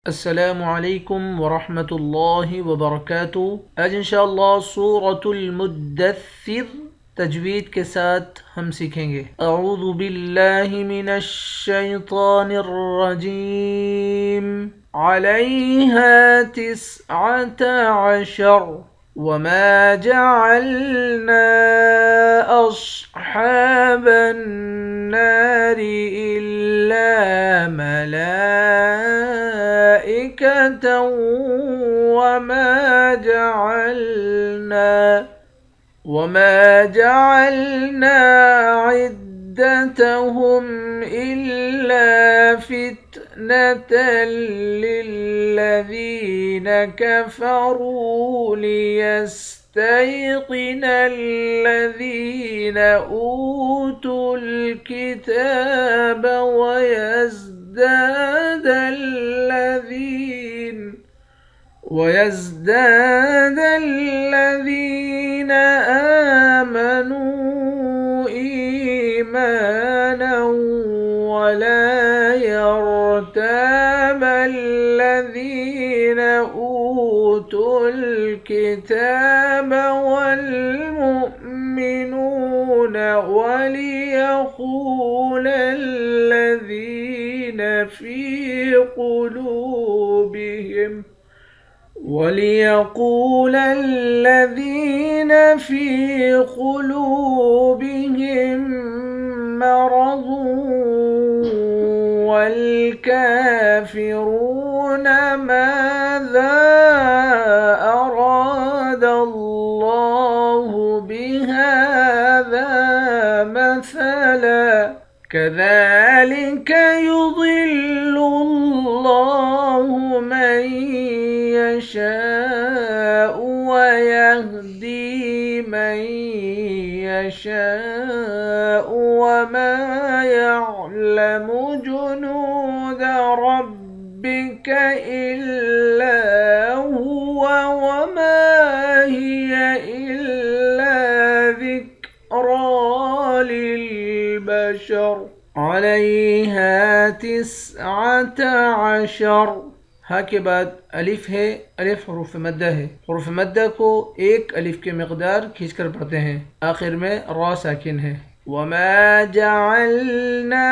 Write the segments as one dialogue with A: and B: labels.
A: السلام علیکم ورحمۃ اللہ وبرکاتہ۔ آج انشاءاللہ سورۃ المدثر تجوید کے ساتھ ہم سیکھیں گے۔ اعوذ باللہ من الشیطان الرجیم۔ علیہا 19 وما جعلنا أصحاب النار إلا ملائكة وما جعلنا عدتهم إلا فتنة للذين كفروا ليستيقن الذين أوتوا الكتاب ويزداد الذين آمنوا إيمانا ولا يرتاب الذين أوتوا الكتاب والمؤمنون وليقول الذين في قلوبهم مرض والكافرون ماذا أراد الله بهذا مثلا كذلك يضل الله من يشاء ويهدي من يشاء وما يعلم جنود ربك إلا هو وما هي إلا ذكرى للبشر علیہا 19 ہا کے بعد الف ہے، الف حروف مدہ ہے۔ حروف مدہ کو ایک الف کے مقدار کھینچ کر پڑھتے ہیں، آخر میں را ساکن ہے۔ وما جعلنا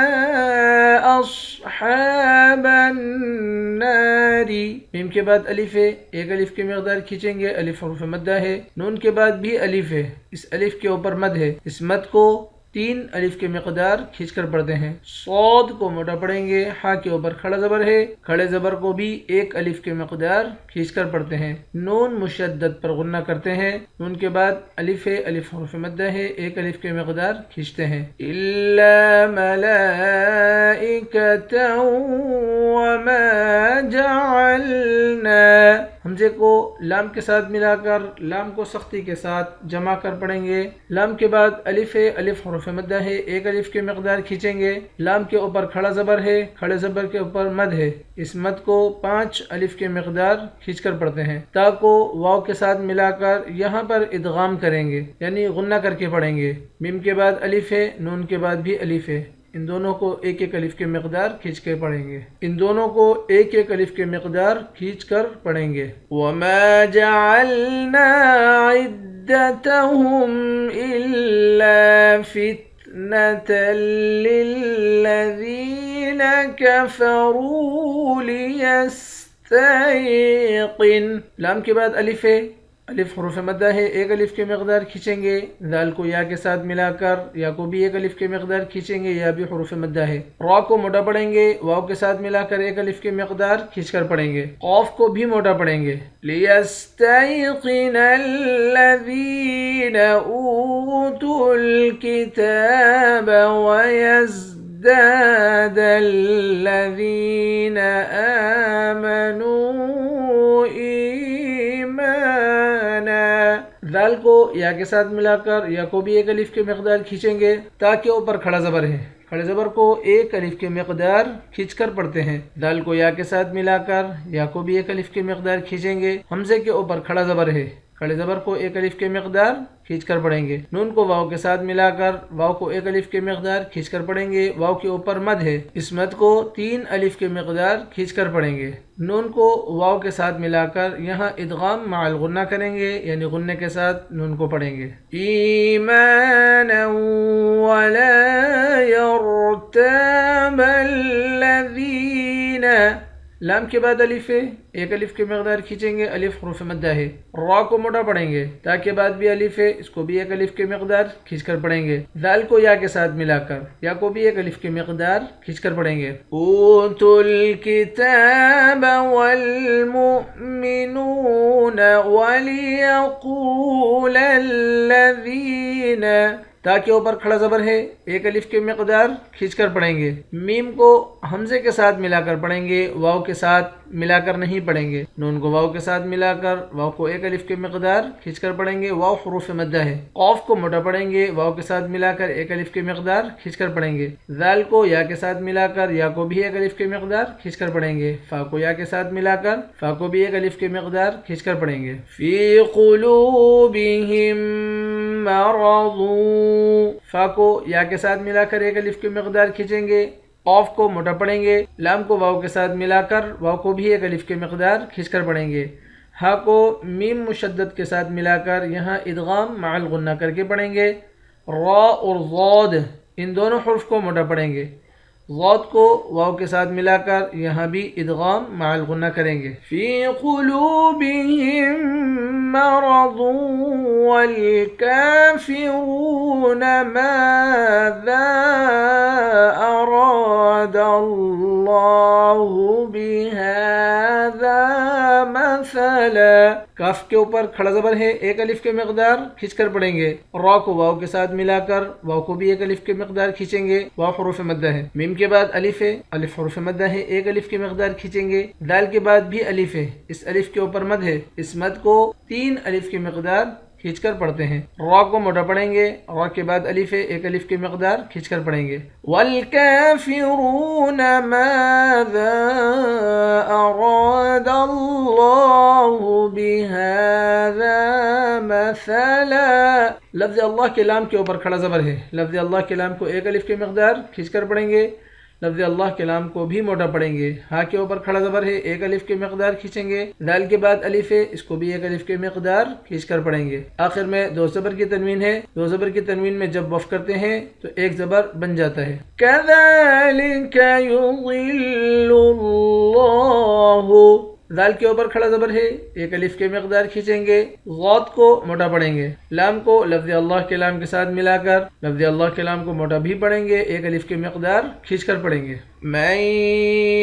A: اصحاب النار، میم کے بعد الف ہے، ایک الف کے مقدار کھینچیں گے، الف حروف مدہ ہے۔ نون کے بعد بھی الف ہے، اس الف کے اوپر مد ہے، اس مد کو 3 الف کے مقدار کھینچ کر پڑھتے ہیں۔ صاد کو موٹا پڑھیں گے، ہا کے اوپر کھڑا زبر ہے، کھڑے زبر کو بھی 1 الف کے مقدار کھینچ کر پڑھتے ہیں۔ نون مشدد پر غنہ کرتے ہیں، نون کے بعد الف ہے، الف حرف مدہ ہے، 1 الف کے مقدار کھینچتے ہیں۔ الا ملائکۃ وما جعلنا، حمزے کو لام کے ساتھ ملا کر لام کو سختی کے ساتھ جمع کر پڑھیں گے۔ لام کے بعد الف ہے، الف حرف مدہ ہے، 1 الف کے مقدار کھینچیں گے۔ لام کے اوپر کھڑا زبر ہے، کھڑے زبر کے اوپر مد ہے، اس مد کو 5 الف کے مقدار کھینچ کر پڑھتے ہیں۔ تا کو واو کے ساتھ ملا کر یہاں پر ادغام کریں گے، یعنی غنہ کر کے پڑھیں گے۔ میم کے بعد الف ہے، نون کے بعد بھی الف ہے، ان دونوں کو 1 الف کے مقدار کھینچ کے پڑھیں گے، ان دونوں کو 1 الف کے مقدار کھینچ کر پڑھیں گے۔ وما جعلنا عدتهم إلا فتنة للذين كفروا ليستيقن، لام کے بعد الف ہے، الف حروف مدہ ہے، 1 الف کے مقدار کھینچیں گے۔ دال کو یا کے ساتھ ملا کر یا کو بھی 1 الف کے مقدار کھینچیں گے، یا بھی حروف مدہ ہے۔ را کو موٹا پڑھیں گے، واو کے ساتھ ملا کر 1 الف کے مقدار کھینچ کر پڑھیں گے۔ قاف کو بھی موٹا پڑھیں گے۔ لِيَسْتَيْقِنَ الَّذِينَ أُوتُوا الْكِتَابَ وَيَزْدَادَ الَّذِينَ آمَنُوا دال کو یا کے ساتھ ملا کر یا کو بھی 1 الف کے مقدار کھینچیں گے، تاکہ اوپر کھڑا زبر ہے، کھڑے زبر کو 1 الف کے مقدار کھینچ کر پڑھتے ہیں۔ دال کو یا کے ساتھ ملا کر یا کو بھی 1 الف کے مقدار کھینچیں گے۔ حمزے کے اوپر کھڑا زبر ہے، کھڑے زبر کو ایک الف کے مقدار کھینچ کر پڑھیں گے۔ نون کو واو کے ساتھ ملا کر واو کو ایک الف کے مقدار کھینچ کر پڑھیں گے۔ واو کے اوپر مد ہے، اس مد کو 3 الف کے مقدار کھینچ کر پڑھیں گے۔ نون کو واو کے ساتھ ملا کر یہاں ادغام مع الغنہ کریں گے، یعنی غنے کے ساتھ نون کو پڑھیں گے۔ ایمانا ولا یرتاب الذین، لام کے بعد الف ہے، ایک الف کے مقدار کھینچیں گے، الف حروف مدہ ہے۔ را کو موٹا پڑھیں گے، تا کے بعد بھی الف ہے، اس کو بھی ایک الف کے مقدار کھینچ کر پڑھیں گے۔ دال کو یا کے ساتھ ملا کر یا کو بھی ایک الف کے مقدار کھینچ کر پڑھیں گے۔ اوتوا الکتاب والمؤمنون ولیقول الذین، تا کے اوپر کھڑا زبر ہے، ایک الف کے مقدار کھینچ کر پڑھیں گے۔ میم کو حمزے کے ساتھ ملا کر پڑھیں گے، واو کے ساتھ ملا کر نہیں پڑھیں گے۔ نون کو واو کے ساتھ ملا کر واو کو ایک الف کے مقدار کھینچ کر پڑھیں گے، واو حروف مدہ ہے۔ قاف کو موٹا پڑھیں گے، واو کے ساتھ ملا کر ایک الف کے مقدار کھینچ کر پڑھیں گے۔ ذال کو یا کے ساتھ ملا کر یا کو بھی ایک الف کے مقدار کھینچ کر پڑھیں گے۔ فا کو یا کے ساتھ ملا کر فا کو بھی ایک الف کے مقدار کھینچ کر پڑھیں گے۔ فی قلوبہم مرض، فا کو یا کے ساتھ ملا کر ایک الف کے مقدار کھینچیں گے۔ قاف کو موٹا پڑھیں گے، لام کو واو کے ساتھ ملا کر واو کو بھی ایک الف کے مقدار کھینچ کر پڑھیں گے۔ ہا کو میم مشدد کے ساتھ ملا کر یہاں ادغام مع الغنہ کر کے پڑھیں گے۔ را اور ضاد ان دونوں حرف کو موٹا پڑھیں گے۔ ضاد کو واو کے ساتھ ملا کر یہاں بھی ادغام مع الغنہ کریں گے۔ فی قلوبہم مرض والکافرون ماذا اراد اللہ بہذا مثلا، کاف کے اوپر کھڑا زبر ہے، ایک الف کے مقدار کھینچ کر پڑھیں گے۔ را کو واو کے ساتھ ملا کر واو کو بھی ایک الف کے مقدار کھینچیں گے، واو حروف مدہ ہے۔ میم کے بعد الف ہے، الف حروف مدہ ہے، ایک الف کے مقدار کھینچیں گے۔ دال کے بعد بھی الف ہے، اس الف کے اوپر مد ہے، اس مد کو 3 الف کے مقدار کھینچ کر پڑھتے ہیں۔ را کو موٹا پڑھیں گے، را کے بعد الف ہے، ایک الف کے مقدار کھینچ کر پڑھیں گے۔ والکافرون ماذا اراد اللہ بہذا مثلا، لفظ اللہ کے لام کے اوپر کھڑا زبر ہے، لفظ اللہ کے لام کو ایک الف کے مقدار کھینچ کر پڑھیں گے۔ لفظ اللہ کے لام کو بھی موٹا پڑھیں گے۔ ہا کے اوپر کھڑا زبر ہے، ایک الف کے مقدار کھینچیں گے۔ دال کے بعد الف ہے، اس کو بھی ایک الف کے مقدار کھینچ کر پڑھیں گے۔ آخر میں دو زبر کی تنوین ہے، دو زبر کی تنوین میں جب وقف کرتے ہیں تو ایک زبر بن جاتا ہے۔ کذالک یضل اللہ، دال کے اوپر کھڑا زبر ہے، ایک الف کے مقدار کھینچیں گے۔ غاد کو موٹا پڑھیں گے، لام کو لفظ اللہ کے لام کے ساتھ ملا کر لفظ اللہ کے لام کو موٹا بھی پڑھیں گے، ایک الف کے مقدار کھینچ کر پڑھیں گے۔ من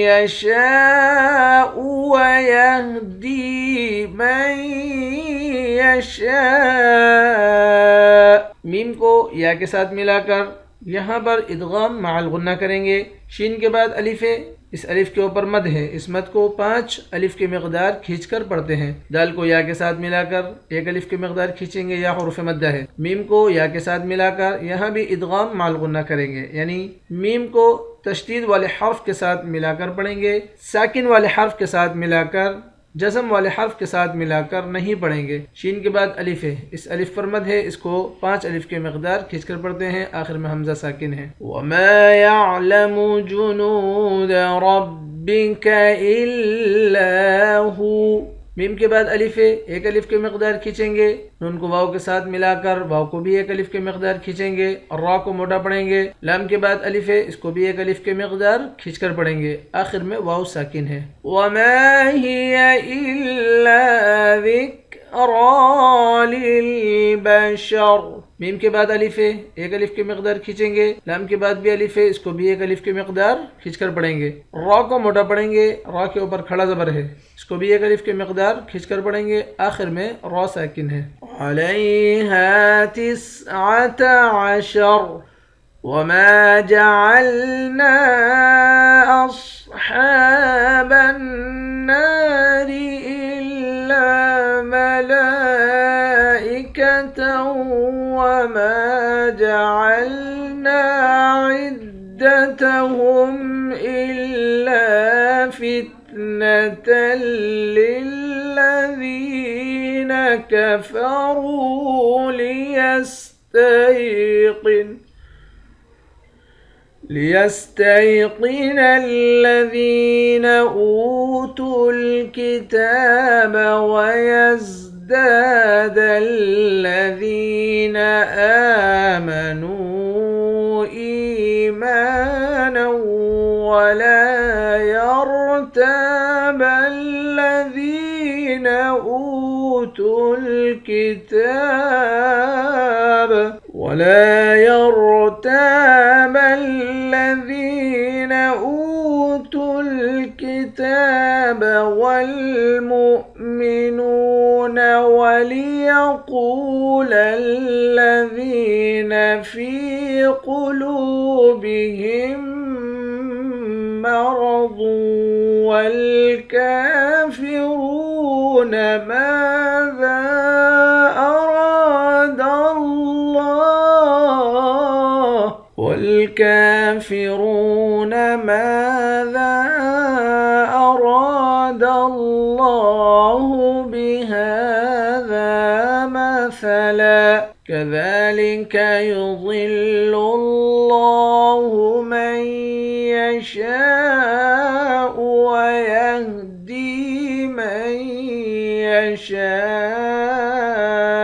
A: یشاء ویہدی من یشاء، میم کو یا کے ساتھ ملا کر یہاں پر ادغام مع الغنہ کریں گے۔ شین کے بعد الف ہے، اس الف کے اوپر مد ہے، اس مد کو 5 الف کے مقدار کھینچ کر پڑھتے ہیں۔ دال کو یا کے ساتھ ملا کر ایک الف کے مقدار کھینچیں گے، یا حروف مدہ ہے۔ میم کو یا کے ساتھ ملا کر یہاں بھی ادغام مع الغنہ کریں گے، یعنی میم کو تشدید والے حرف کے ساتھ ملا کر پڑھیں گے، ساکن والے حرف کے ساتھ ملا کر، جزم والے حرف کے ساتھ ملا کر نہیں پڑھیں گے۔ شین کے بعد الف ہے، اس الف پر مد ہے، اس کو 5 الف کے مقدار کھینچ کر پڑھتے ہیں، آخر میں حمزہ ساکن ہے۔ وَمَا يَعْلَمُ جُنُودَ رَبِّكَ إِلَّا هُوَ، میم کے بعد الف ہے، ایک الف کے مقدار کھینچیں گے۔ نون کو واو کے ساتھ ملا کر واو کو بھی ایک الف کے مقدار کھینچیں گے، اور را کو موٹا پڑھیں گے۔ لام کے بعد الف ہے، اس کو بھی ایک الف کے مقدار کھینچ کر پڑھیں گے، آخر میں واو ساکن ہے۔ وَمَا هِيَ إِلَّا ذِكْرَىٰ لِلْبَشَرِ، میم کے بعد الف ہے، ایک الف کے مقدار کھینچیں گے۔ لام کے بعد بھی الف ہے، اس کو بھی ایک الف کے مقدار کھینچ کر پڑھیں گے۔ را کو موٹا پڑھیں گے، را کے اوپر کھڑا زبر ہے، اس کو بھی ایک الف کے مقدار کھینچ کر پڑھیں گے، آخر میں را ساکن ہے۔ عَلَيْهَا 19 وَمَا جَعَلْنَا أَصْحَابَ النَّارِ إِلَّا مَلَائِكَةً وَمَا جَعَلْنَا عِدَّتَهُمْ إِلَّا فِتْنَةً لِلَّذِينَ كفروا ليستيقن الذين أوتوا الكتاب ويزداد الذين آمنوا إيمانا ولا يرتاب الذين أوتوا الكتاب والمؤمنون وليقول الذين في قلوبهم مرض والكافرون ماذا أراد الله بهذا مثلا كذلك يضل الله من يشاء ويهدي من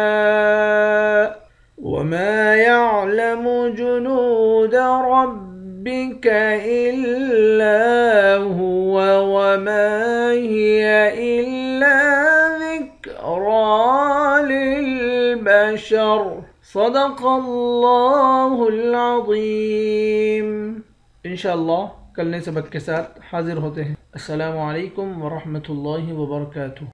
A: يشاء وما يعلم جنود ربك إلا هو وما هي إلا ذكرى للبشر صدق الله العظیم۔ انشاءاللہ کل نئے سبق کے ساتھ حاضر ہوتے ہیں۔ السلام علیکم ورحمۃ اللہ وبرکاتہ۔